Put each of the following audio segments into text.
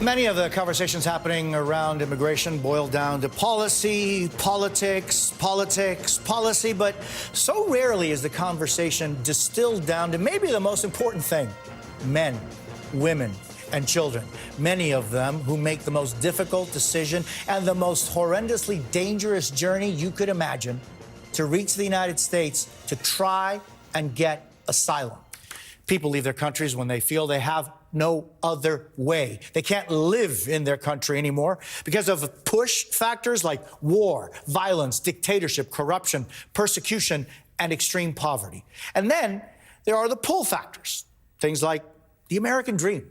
Many of the conversations happening around immigration boil down to policy, politics, policy, but so rarely is the conversation distilled down to maybe the most important thing: men, women, and children. Many of them who make the most difficult decision and the most horrendously dangerous journey you could imagine to reach the United States to try and get asylum. People leave their countries when they feel they have no other way. They can't live in their country anymore because of push factors like war, violence, dictatorship, corruption, persecution, and extreme poverty. And then there are the pull factors, things like the American dream.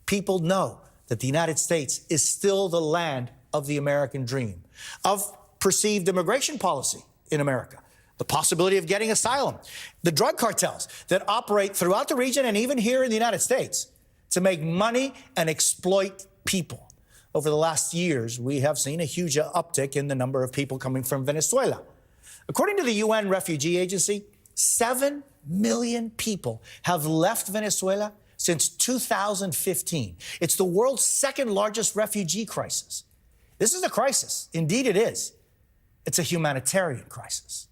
People know that the United States is still the land of the American dream, of perceived immigration policy in America, the possibility of getting asylum, the drug cartels that operate throughout the region and even here in the United States to make money and exploit people. Over the last years, we have seen a huge uptick in the number of people coming from Venezuela. According to the UN Refugee Agency, 7 million people have left Venezuela since 2015. It's the world's second largest refugee crisis. This is a crisis. Indeed, it is. It's a humanitarian crisis.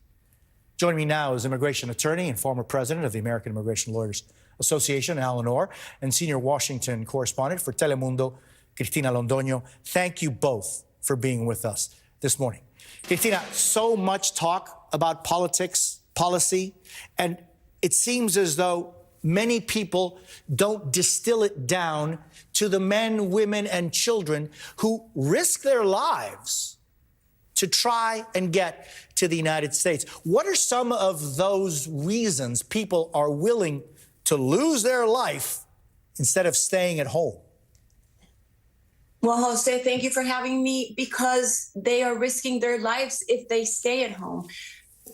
Joining me now is immigration attorney and former president of the American Immigration Lawyers Association, Alan Orr, and senior Washington correspondent for Telemundo, Cristina Londoño. Thank you both for being with us this morning. Cristina, so much talk about politics, policy, and it seems as though many people don't distill it down to the men, women, and children who risk their lives to try and get to the United States. What are some of those reasons people are willing to lose their life instead of staying at home? Well, Jose, thank you for having me, because they are risking their lives if they stay at home.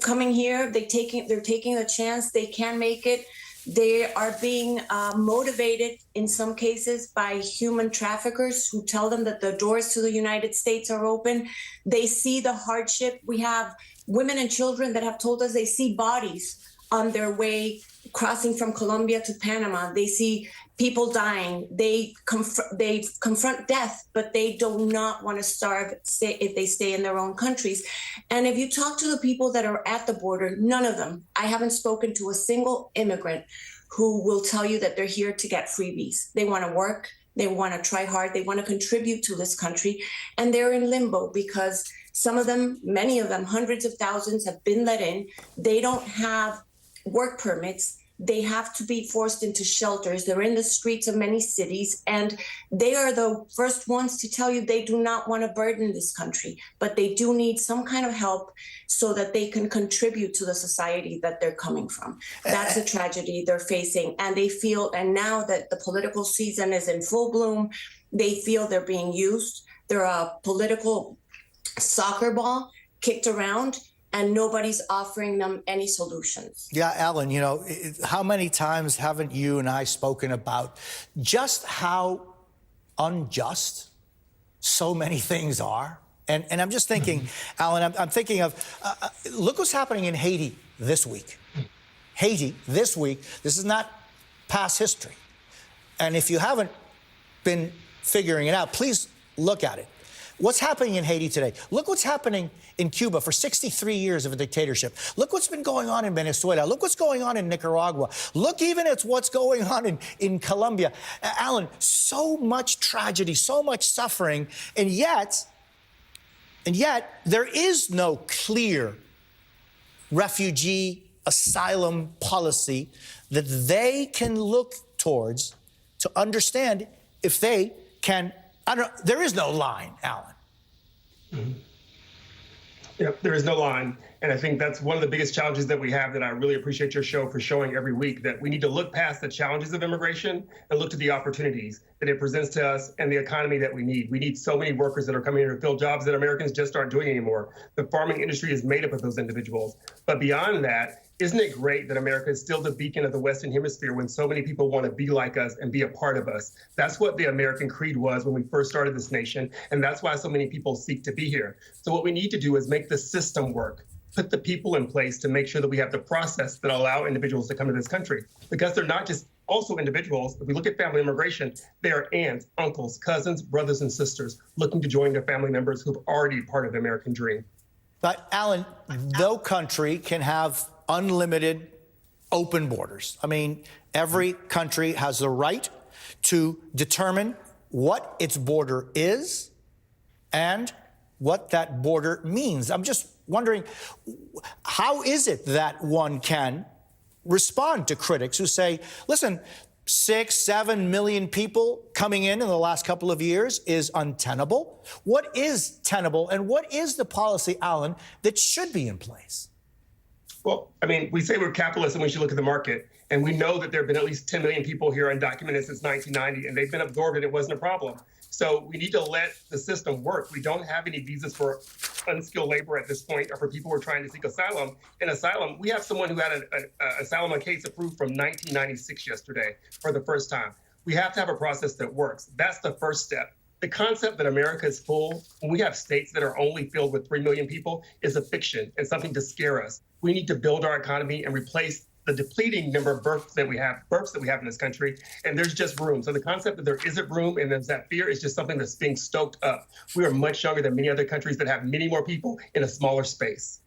Coming here, they're taking a chance. They can make it. They are being motivated in some cases by human traffickers who tell them that the doors to the United States are open. They see the hardship. We have women and children that have told us they see bodies on their way crossing from Colombia to Panama. They see people dying. They confront death, but they do not want to starve if they stay in their own countries. And if you talk to the people that are at the border, none of them, I haven't spoken to a single immigrant who will tell you that they're here to get freebies. They want to work. They want to try hard. They want to contribute to this country. And they're in limbo because some of them, many of them, hundreds of thousands have been let in. They don't have work permits. They have to be forced into shelters. They're in the streets of many cities, and they are the first ones to tell you they do not want to burden this country, but they do need some kind of help so that they can contribute to the society that they're coming from. That's a tragedy they're facing, and they feel, and now that the political season is in full bloom, they feel they're being used. They're a political soccer ball kicked around, and nobody's offering them any solutions. Yeah, Alan, you know, how many times haven't you and I spoken about just how unjust so many things are? And I'm just thinking, Alan, I'm thinking of, look what's happening in Haiti this week. Haiti this week, this is not past history. And if you haven't been figuring it out, please look at it. What's happening in Haiti today? Look what's happening in Cuba for 63 years of a dictatorship. Look what's been going on in Venezuela. Look what's going on in Nicaragua. Look even at what's going on in Colombia. Alan, so much tragedy, so much suffering, and yet there is no clear refugee asylum policy that they can look towards to understand if they can. There is no line, Alan. Mm-hmm. Yep, there is no line. And I think that's one of the biggest challenges that we have, that I really appreciate your show for showing every week, that we need to look past the challenges of immigration and look to the opportunities that it presents to us and the economy that we need. We need so many workers that are coming here to fill jobs that Americans just aren't doing anymore. The farming industry is made up of those individuals. But beyond that, isn't it great that America is still the beacon of the Western Hemisphere when so many people want to be like us and be a part of us? That's what the American creed was when we first started this nation, and that's why so many people seek to be here. So what we need to do is make the system work, put the people in place to make sure that we have the process that allow individuals to come to this country, because they're not just also individuals. If we look at family immigration, they are aunts, uncles, cousins, brothers, and sisters looking to join their family members who've already part of the American dream. But Alan, no country can have unlimited open borders. I mean, every country has the right to determine what its border is and what that border means. I'm just wondering, how is it that one can respond to critics who say, listen, 6-7 million people coming in the last couple of years is untenable? What is tenable, and what is the policy, Alan, that should be in place? Well, I mean, we say we're capitalist and we should look at the market. And we know that there have been at least 10 million people here undocumented since 1990, and they've been absorbed and it wasn't a problem. So we need to let the system work. We don't have any visas for unskilled labor at this point, or for people who are trying to seek asylum. In asylum, we have someone who had an asylum case approved from 1996 yesterday for the first time. We have to have a process that works. That's the first step. The concept that America is full, when we have states that are only filled with 3 million people, is a fiction and something to scare us. We need to build our economy and replace the depleting number of births that we have in this country, and there's just room. So the concept that there isn't room and there's that fear is just something that's being stoked up. We are much younger than many other countries that have many more people in a smaller space.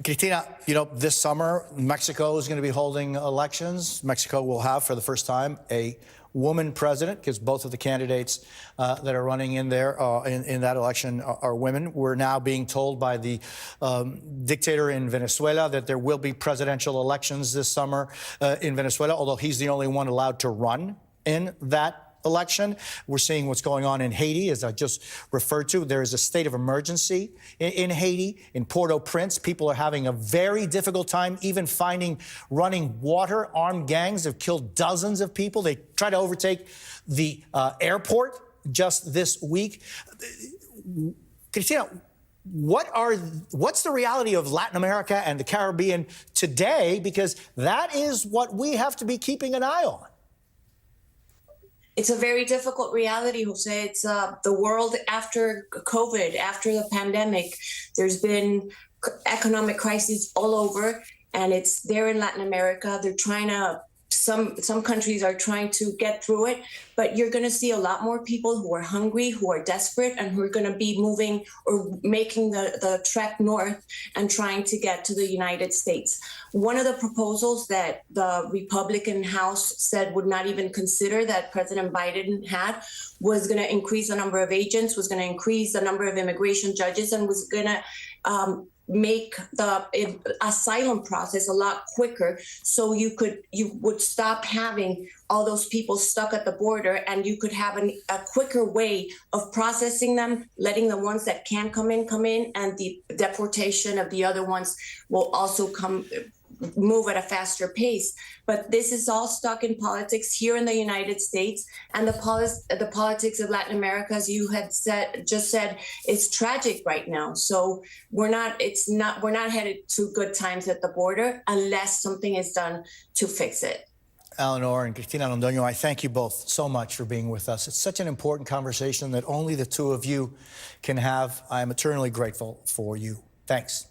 Cristina, you know, this summer, Mexico is going to be holding elections. Mexico will have, for the first time, a woman president, because both of the candidates that are running in there in that election are women. We're now being told by the dictator in Venezuela that there will be presidential elections this summer in Venezuela, although he's the only one allowed to run in that election. We're seeing what's going on in Haiti, as I just referred to. There is a state of emergency in Haiti. In Port-au-Prince, people are having a very difficult time even finding running water. Armed gangs have killed dozens of people. They try to overtake the airport just this week. Cristina, what's the reality of Latin America and the Caribbean today? Because that is what we have to be keeping an eye on. It's a very difficult reality, Jose. It's the world after COVID, after the pandemic. There's been economic crises all over, and it's there in Latin America. They're trying to, some countries are trying to get through it, but you're going to see a lot more people who are hungry, who are desperate, and who are going to be moving or making the trek north and trying to get to the United States. One of the proposals that the Republican House said would not even consider, that President Biden had, was going to increase the number of agents, was going to increase the number of immigration judges, and was going to make the asylum process a lot quicker, so you would stop having all those people stuck at the border, and you could have a quicker way of processing them, letting the ones that can come in, and the deportation of the other ones will also move at a faster pace. But this is all stuck in politics here in the United States, and the politics of Latin America, as you had just said, is tragic right now. So we're not headed to good times at the border unless something is done to fix it. Eleanor and Cristina Londoño, I thank you both so much for being with us. It's such an important conversation that only the two of you can have. I am eternally grateful for you. Thanks.